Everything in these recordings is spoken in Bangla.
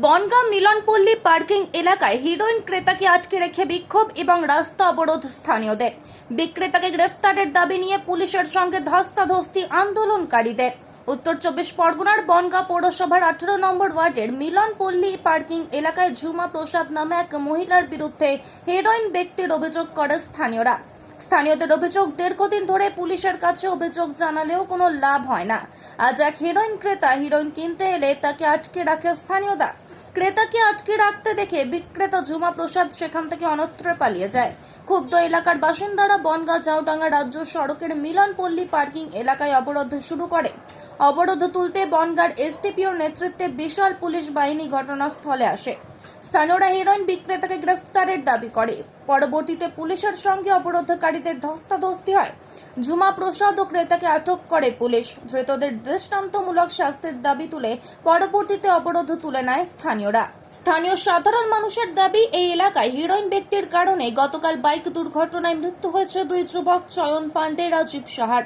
বনগাঁ মিলনপল্লী পার্কিং এলাকায় হিরোইন ক্রেতাকে আটকে রেখে বিক্ষোভ এবং রাস্তা অবরোধ স্থানীয়দের। বিক্রেতাকে গ্রেফতারের দাবি নিয়ে পুলিশের সঙ্গে ধস্তাধস্তি আন্দোলনকারীদের। উত্তর 24 পরগনার বনগাঁ পৌরসভার 18 নম্বর ওয়ার্ডের মিলনপল্লী পার্কিং এলাকায় ঝুমা প্রসাদ নামে এক মহিলার বিরুদ্ধে হিরোইন ব্যক্তির অভিযোগ করে স্থানীয়রা। স্থানীয়দের অভিযোগ, দীর্ঘদিন ধরে পুলিশের কাছে অভিযোগ জানালেও কোনো লাভ হয় না। আজ এক হিরোইন ক্রেতা হিরোইন কিনতে এলে তাকে আটকে রাখে স্থানীয়রা। ক্রেতাকে আটকে রাখতে দেখে বিক্রেতা ঝুমা প্রসাদ সেখান থেকে অন্যত্র পালিয়ে যায়। ক্ষুব্ধ এলাকার বাসিন্দারা বনগাঁ জাউডাঙ্গা রাজ্য সড়কের মিলনপল্লী পার্কিং এলাকায় অবরোধ শুরু করে। অবরোধ তুলতে বনগাঁর এসডিপিওর নেতৃত্বে বিশাল পুলিশ বাহিনী ঘটনাস্থলে আসে। স্থানীয়রা হিরোইন বিক্রেতাকে গ্রেফতারের দাবি করে। পরবর্তীতে পুলিশের সঙ্গে অবরোধকারীদের ধস্তাধস্তি হয়। ঝুমা প্রসাদ ও ক্রেতাকে আটক করে পুলিশ। ধৃতদের দৃষ্টান্তমূলক শাস্তির দাবি তুলে পরবর্তীতে অবরোধ তুলে নেয় স্থানীয়রা। স্থানীয় সাধারণ মানুষের দাবি, এই এলাকায় হিরোইন ব্যক্তির কারণে গতকাল বাইক দুর্ঘটনায় মৃত্যু হয়েছে দুই যুবক চয়ন পান্ডে, রাজীব সাহার।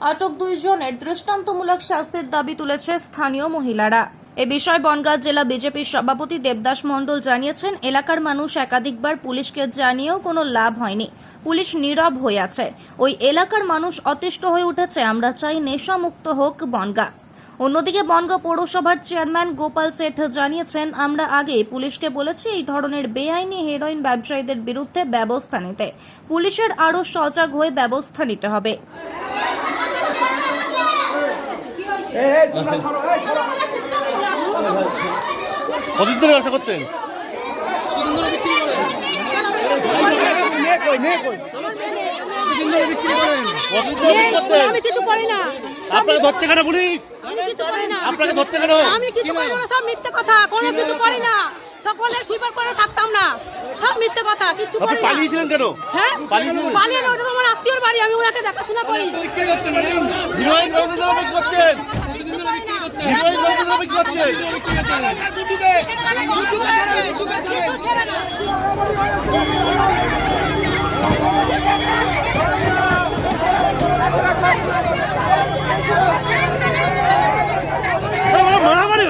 আটক দুইজনের দৃষ্টান্তমূলক শাস্তির দাবি তুলেছে স্থানীয় মহিলারা। এ বিষয়ে বনগাঁ জেলা বিজেপির সভাপতি দেবদাস মণ্ডল জানিয়েছেন, এলাকার মানুষ একাধিকবার পুলিশকে জানিয়েও কোনো লাভ হয়নি। পুলিশ নীরব হয়ে আছে। ওই এলাকার মানুষ অতিষ্ঠ হয়ে উঠেছে। আমরা চাই নেশামুক্ত হোক বনগাঁ। অন্যদিকে বনগাঁ পৌরসভার চেয়ারম্যান গোপাল শেঠ জানিয়েছেন, আমরা আগে পুলিশকে বলেছি এই ধরনের বেআইনি হেরোইন ব্যবসায়ীদের বিরুদ্ধে ব্যবস্থা নিতে। পুলিশের আরও সজাগ হয়ে ব্যবস্থা নিতে হবে। কতদিন ধরে ব্যবসা করতেন? আমি কিছু করি না। আপনাকে ধরছে কেন পুলিশ? আমি কিছু করি না। আপনাকে ধরছে কেন? আমি কিছু করি না, সব মিথ্যে কথা। কোনো কিছু করি না। সকলে সুইপার করে থাকতাম না, সব মিথ্যে কথা, কিছু করি না। পালিয়েছিলেন কেন? হ্যাঁ, পালিয়েছিলেন? পালিয়ে না, ওটা তো আমার আত্মীয়র বাড়ি, আমি ওনাকে দেখাশোনা করি। হিরোইন বন্ধুদের করছেন? কিছু করি না। হিরোইন বন্ধুদের করছেন? কিছু ছেড়ে না। মারামারি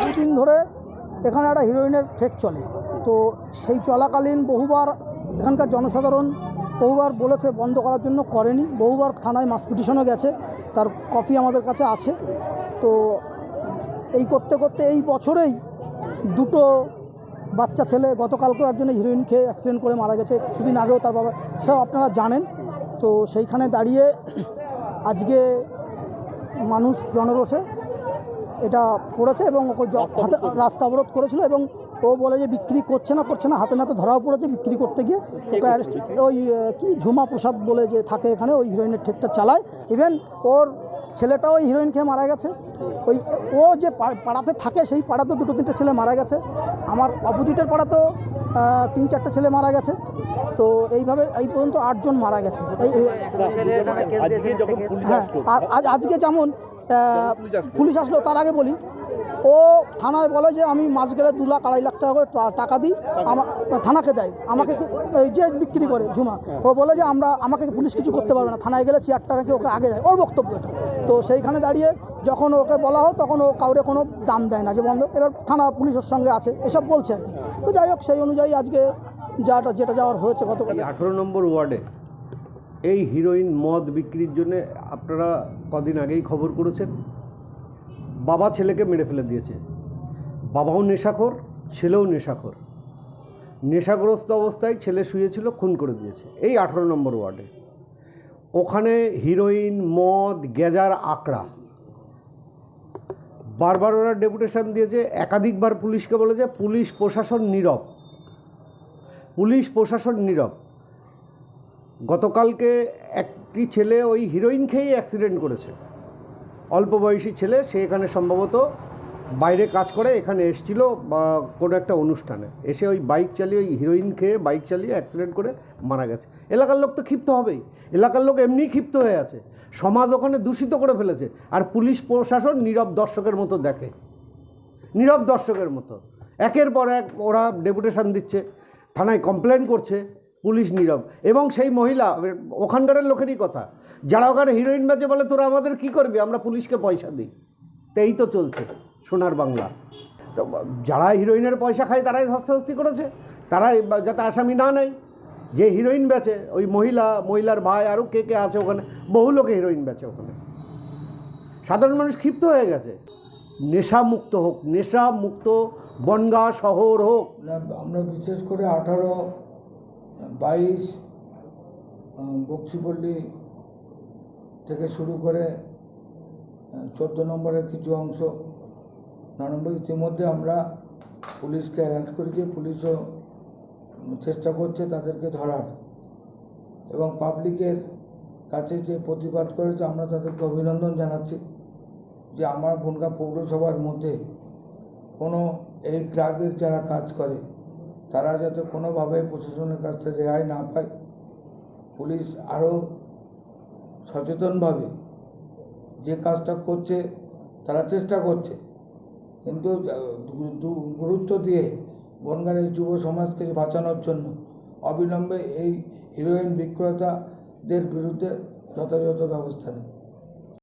দুদিন ধরে এখানে একটা হিরোইনের ঠেক চলে। তো সেই চলাকালীন বহুবার এখানকার জনসাধারণ বহুবার বলেছে বন্ধ করার জন্য, করেনি। বহুবার থানায় মাস পিটিশনও গেছে, তার কপি আমাদের কাছে আছে। তো এই করতে করতে এই বছরেই দুটো বাচ্চা ছেলে, গতকালকেও একজনে হিরোইন খেয়ে অ্যাক্সিডেন্ট করে মারা গেছে, কিছুদিন আগেও তার বাবা, সব আপনারা জানেন। তো সেইখানে দাঁড়িয়ে আজকে মানুষ জনরোষে এটা করেছে এবং হাতে রাস্তা অবরোধ করেছিল এবং ও বলে যে বিক্রি করছে না, হাতে নাতে ধরাও পড়েছে বিক্রি করতে গিয়ে। ওকে অ্যারেস্ট, ওই কি ঝুমা প্রসাদ বলে যে থাকে এখানে, ওই হিরোইনের ঠেকটা চালায়। ইভেন ওর ছেলেটাও ওই হিরোইন খেয়ে মারা গেছে। ওই ও যে পাড়াতে থাকে সেই পাড়াতেও দুটো তিনটে ছেলে মারা গেছে। আমার অপোজিটের পাড়াতেও 3-4টে ছেলে মারা গেছে। তো এইভাবে এই পর্যন্ত 8 জন মারা গেছে। হ্যাঁ, আর আজকে যেমন পুলিশ আসলো, তার আগে বলি, ও থানায় বলে যে আমি মাস গেলে 2 লাখ 2.5 লাখ টাকা করে টাকা দিই, থানাকে দেয় আমাকে, এই যে বিক্রি করে ঝুমা, ও বলে যে আমাকে পুলিশ কিছু করতে পারবে না, থানায় গেলে চেয়ারটা নাকি ওকে আগে দেয়, ওর বক্তব্য এটা। তো সেইখানে দাঁড়িয়ে যখন ওকে বলা হয় তখন ও কাউরে কোনো দাম দেয় না যে বন্ধ। এবার থানা পুলিশের সঙ্গে আছে, এসব বলছে আর কি। তো যাই হোক, সেই অনুযায়ী আজকে যেটা যাওয়ার হয়েছে গতকাল 18 নম্বর ওয়ার্ডে এই হিরোইন মদ বিক্রির জন্য আপনারা কদিন আগেই খবর করেছেন। বাবা ছেলেকে মেরে ফেলে দিয়েছে। বাবাও নেশাখোর, ছেলেও নেশাখোর। নেশাগ্রস্ত অবস্থায় ছেলে শুয়েছিল, খুন করে দিয়েছে এই 18 নম্বর ওয়ার্ডে। ওখানে হিরোইন, মদ, গেজার আকড়া। বারবার ওরা ডেপুটেশন দিয়েছে, একাধিকবার পুলিশকে বলেছে, পুলিশ প্রশাসন নীরব। পুলিশ প্রশাসন নীরব। গতকালকে একটি ছেলে ওই হিরোইন খেয়েই অ্যাক্সিডেন্ট করেছে, অল্প বয়সী ছেলে। সে এখানে সম্ভবত বাইরে কাজ করে, এখানে এসেছিল বা কোনো একটা অনুষ্ঠানে, এসে ওই বাইক চালিয়ে, ওই হিরোইন খেয়ে বাইক চালিয়ে অ্যাক্সিডেন্ট করে মারা গেছে। এলাকার লোক তো ক্ষিপ্ত হবেই, এলাকার লোক এমনিই ক্ষিপ্ত হয়ে আছে, সমাজ ওখানে দূষিত করে ফেলেছে। আর পুলিশ প্রশাসন নীরব দর্শকের মতো দেখে, নীরব দর্শকের মতো। একের পর এক ওরা ডেপুটেশন দিচ্ছে, থানায় কমপ্লেন করছে, পুলিশ নীরব। এবং সেই মহিলা ওখানকারের লোকেরই কথা, যারা ওখানে হিরোইন বেচে বলে তোরা আমাদের কি করবি, আমরা পুলিশকে পয়সা দিই। তো এই তো চলছে সোনার বাংলা। তো যারা হিরোইনের পয়সা খায় তারাই ধস্তাধস্তি করেছে, তারাই যাতে আসামি না নেয়। যে হিরোইন বেচে ওই মহিলার ভাই আরও কে কে আছে ওখানে, বহু লোকে হিরোইন বেচে ওখানে। সাধারণ মানুষ ক্ষিপ্ত হয়ে গেছে। নেশামুক্ত হোক, নেশামুক্ত বনগাঁ শহর হোক। আমরা বিশেষ করে 18, 22 বক্সিপল্লী থেকে শুরু করে 14 নম্বরের কিছু অংশ, 9 নম্বর ইতিমধ্যে আমরা পুলিশকে অ্যালার্ট করেছি। পুলিশও চেষ্টা করছে তাদেরকে ধরার, এবং পাবলিকের কাছে যে প্রতিবাদ করেছে আমরা তাদেরকে অভিনন্দন জানাচ্ছি যে আমার বনগাঁ পৌরসভার মধ্যে কোনো এই ড্রাগের যারা কাজ করে তারা যাতে কোনোভাবে প্রশাসনের কাছ থেকে রেহাই না পায়। পুলিশ আরও সচেতনভাবে যে কাজটা করছে তারা চেষ্টা করছে, কিন্তু গুরুত্ব দিয়ে বনগাঁর এই যুব সমাজকে বাঁচানোর জন্য অবিলম্বে এই হিরোইন বিক্রেতাদের বিরুদ্ধে যথাযথ ব্যবস্থা নেয়।